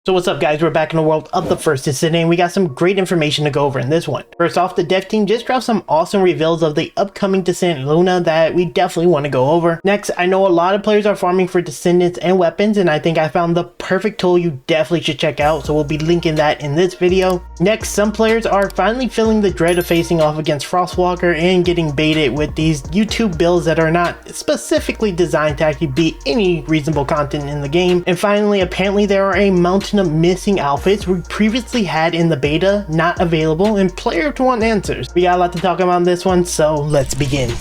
So what's up guys, we're back in the world of the first Descendant and we got some great information to go over in this one. First off, the dev team just dropped some awesome reveals of the upcoming Descendant Luna that we definitely want to go over. Next, I know a lot of players are farming for Descendants and weapons, and I think I found the perfect tool you definitely should check out, so we'll be linking that in this video. Next, some players are finally feeling the dread of facing off against Frostwalker and getting baited with these YouTube builds that are not specifically designed to actually beat any reasonable content in the game. And finally, apparently there are a mountain of missing outfits we previously had in the beta not available, and players want answers. We got a lot to talk about on this one, so let's begin.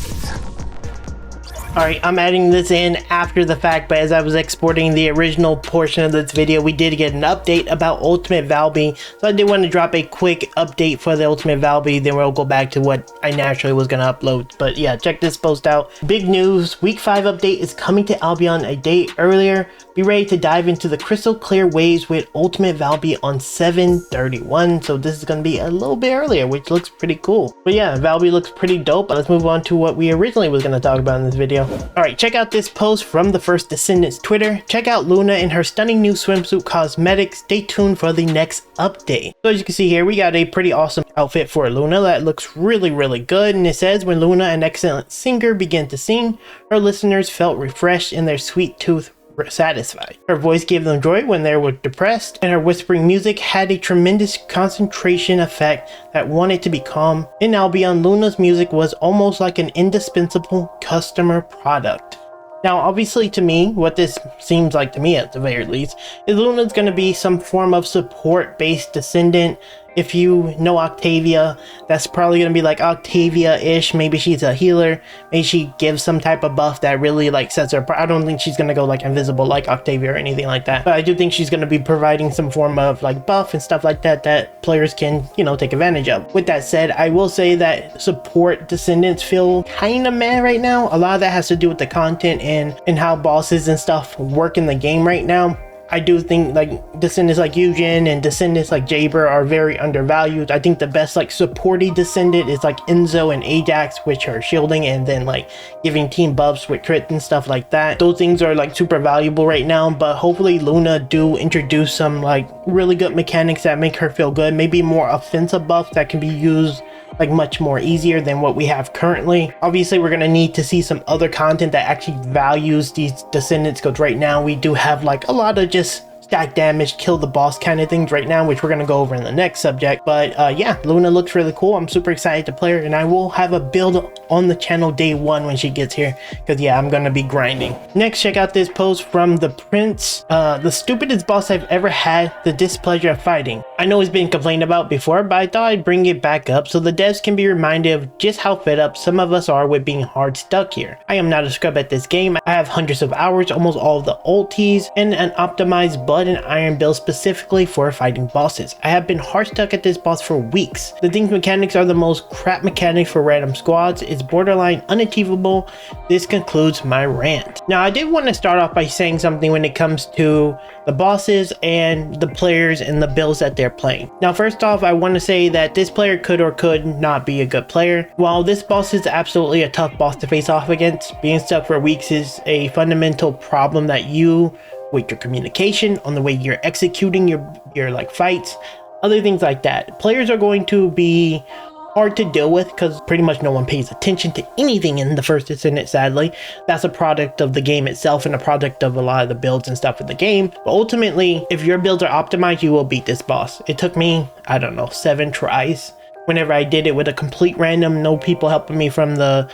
Alright, I'm adding this in after the fact, but as I was exporting the original portion of this video, we did get an update about Ultimate Valby, so I did want to drop a quick update for the Ultimate Valby, then we'll go back to what I naturally was going to upload. But yeah, check this post out. Big news, week 5 update is coming to Albion a day earlier. Be ready to dive into the crystal clear waves with Ultimate Valby on 7/31, so this is going to be a little bit earlier, which looks pretty cool. But yeah, Valby looks pretty dope. Let's move on to what we originally was going to talk about in this video. Alright, check out this post from the first Descendant's Twitter. Check out Luna and her stunning new swimsuit cosmetics. Stay tuned for the next update. So as you can see here, we got a pretty awesome outfit for Luna that looks really good, and it says, when Luna, an excellent singer, began to sing, her listeners felt refreshed and their sweet tooth satisfied. Her voice gave them joy when they were depressed, and her whispering music had a tremendous concentration effect that wanted to be calm. In Albion, Luna's music was almost like an indispensable customer product. Now, obviously to me, what this seems like to me at the very least, is Luna's going to be some form of support-based Descendant. If you know Octavia, that's probably going to be like Octavia-ish. Maybe she's a healer. Maybe she gives some type of buff that really like sets her apart. I don't think she's going to go like invisible like Octavia or anything like that. But I do think she's going to be providing some form of like buff and stuff like that that players can, you know, take advantage of. With that said, I will say that support Descendants feel kind of meh right now. A lot of that has to do with the content and how bosses and stuff work in the game right now. I do think like Descendants like Eugen and Descendants like Jaber are very undervalued. I think the best like supporty Descendant is like Enzo and Ajax, which are shielding and then like giving team buffs with crit and stuff like that. Those things are like super valuable right now, but hopefully Luna do introduce some like really good mechanics that make her feel good. Maybe more offensive buffs that can be used like much more easier than what we have currently. Obviously we're gonna need to see some other content that actually values these Descendants, because right now we do have like a lot of just stack damage, kill the boss kind of things right now, which we're going to go over in the next subject. But yeah, Luna looks really cool. I'm super excited to play her, and I will have a build on the channel day 1 when she gets here, because yeah, I'm going to be grinding. Next, check out this post from the Prince. The stupidest boss I've ever had the displeasure of fighting. I know it's been complained about before, but I thought I'd bring it back up so the devs can be reminded of just how fed up some of us are with being hard stuck here. I am not a scrub at this game. I have hundreds of hours, almost all of the ultis, and an optimized blood and iron build specifically for fighting bosses. I have been hard stuck at this boss for weeks. The thing's mechanics are the most crap mechanics for random squads. It's borderline unachievable. This concludes my rant. Now, I did want to start off by saying something when it comes to the bosses and the players and the builds that they're playing. Now, first off, I want to say that this player could or could not be a good player. While this boss is absolutely a tough boss to face off against, being stuck for weeks is a fundamental problem that you, with your communication, on the way you're executing your like fights, other things like that, players are going to be hard to deal with because pretty much no one pays attention to anything in the first Descendant, sadly. That's a product of the game itself and a product of a lot of the builds and stuff in the game. But ultimately, if your builds are optimized, you will beat this boss. It took me, I don't know, 7 tries. Whenever I did it with a complete random, no people helping me from the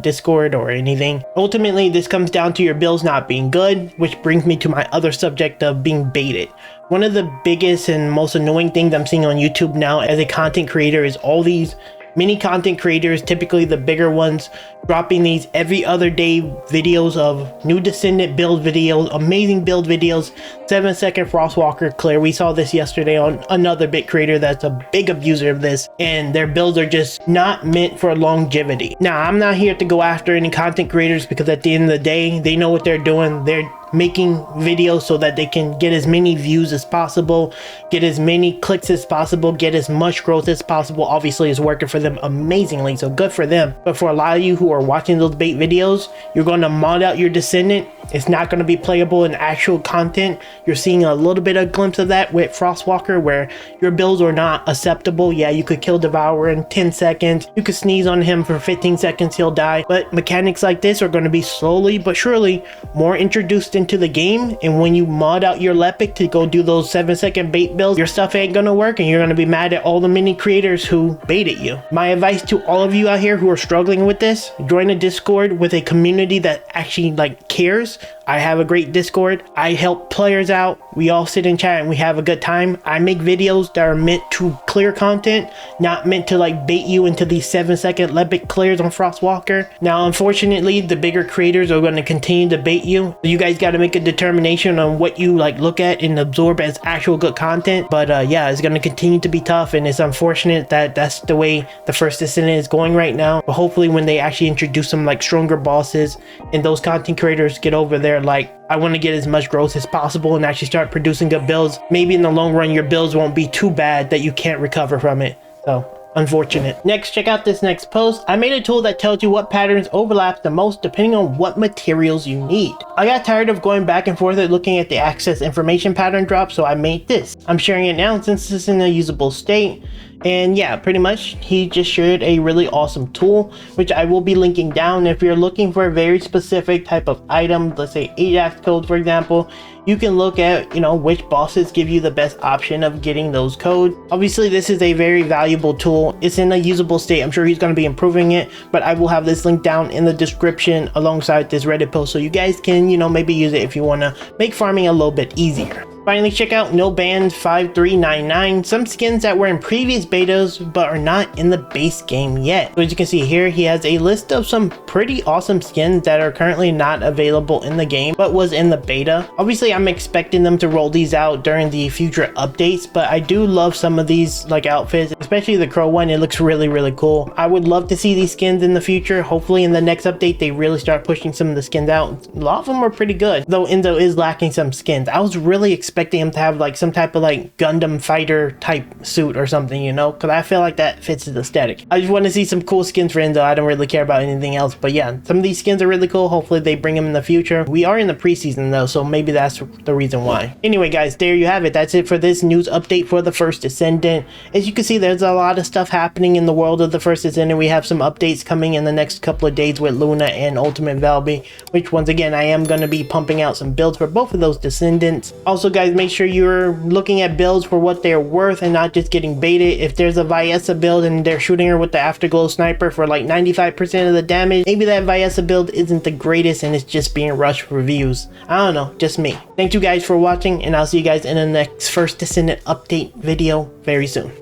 Discord or anything. Ultimately, this comes down to your builds not being good, which brings me to my other subject of being baited. One of the biggest and most annoying things I'm seeing on YouTube now as a content creator is all these mini content creators, typically the bigger ones, dropping these every other day videos of new Descendant build videos, amazing build videos, 7-second Frostwalker clear. We saw this yesterday on another big creator that's a big abuser of this, and their builds are just not meant for longevity. Now, I'm not here to go after any content creators because at the end of the day, they know what they're doing. They're making videos so that they can get as many views as possible, get as many clicks as possible, get as much growth as possible. Obviously it's working for them amazingly, so good for them. But for a lot of you who are watching those bait videos, you're going to mod out your Descendant. It's not going to be playable in actual content. You're seeing a little bit of glimpse of that with Frostwalker, where your builds are not acceptable. Yeah, you could kill Devourer in 10 seconds. You could sneeze on him for 15 seconds, he'll die. But mechanics like this are going to be slowly but surely more introduced into the game. And when you mod out your Lepic to go do those 7-second bait builds, your stuff ain't going to work and you're going to be mad at all the mini creators who baited you. My advice to all of you out here who are struggling with this, join a Discord with a community that actually cares. I have a great Discord. I help players out. We all sit and chat and we have a good time. I make videos that are meant to clear content, not meant to bait you into these 7-second Lepic clears on Frostwalker. Now, unfortunately, the bigger creators are going to continue to bait you. You guys got to make a determination on what you look at and absorb as actual good content. But yeah, it's going to continue to be tough, and it's unfortunate that that's the way the first Descendant is going right now. But hopefully when they actually introduce some stronger bosses and those content creators get over there, I want to get as much growth as possible and actually start producing good builds. Maybe in the long run your builds won't be too bad that you can't recover from it. So unfortunate. Next, check out this next post. I made a tool that tells you what patterns overlap the most depending on what materials you need. I got tired of going back and forth at looking at the access information pattern drop, so I made this. I'm sharing it now since it's in a usable state. And yeah, pretty much he just shared a really awesome tool, which I will be linking down. If you're looking for a very specific type of item, let's say Ajax code for example, you can look at which bosses give you the best option of getting those codes. Obviously this is a very valuable tool. It's in a usable state. I'm sure he's going to be improving it, but I will have this link down in the description alongside this Reddit post, so you guys can maybe use it if you want to make farming a little bit easier. Finally, check out No Band 5399, some skins that were in previous betas but are not in the base game yet. So as you can see here, he has a list of some pretty awesome skins that are currently not available in the game but was in the beta. Obviously I'm expecting them to roll these out during the future updates, but I do love some of these outfits, especially the crow one. It looks really cool. I would love to see these skins in the future. Hopefully in the next update they really start pushing some of the skins out. A lot of them are pretty good, though Enzo is lacking some skins. I was really expecting him to have some type of Gundam fighter type suit or something, because I feel like that fits his aesthetic. I just want to see some cool skins for Enzo. I don't really care about anything else, but yeah, some of these skins are really cool. Hopefully they bring them in the future. We are in the preseason though, so maybe that's the reason why. Anyway guys, there you have it. That's it for this news update for the first Descendant. As you can see, there's a lot of stuff happening in the world of the first Descendant. We have some updates coming in the next couple of days with Luna and Ultimate Valby, which once again I am going to be pumping out some builds for both of those Descendants. Also guys, make sure you're looking at builds for what they're worth and not just getting baited. If there's a Vyessa build and they're shooting her with the Afterglow Sniper for 95% of the damage, maybe that Vyessa build isn't the greatest and it's just being rushed for views. I don't know, just me. Thank you guys for watching, and I'll see you guys in the next first Descendant update video very soon.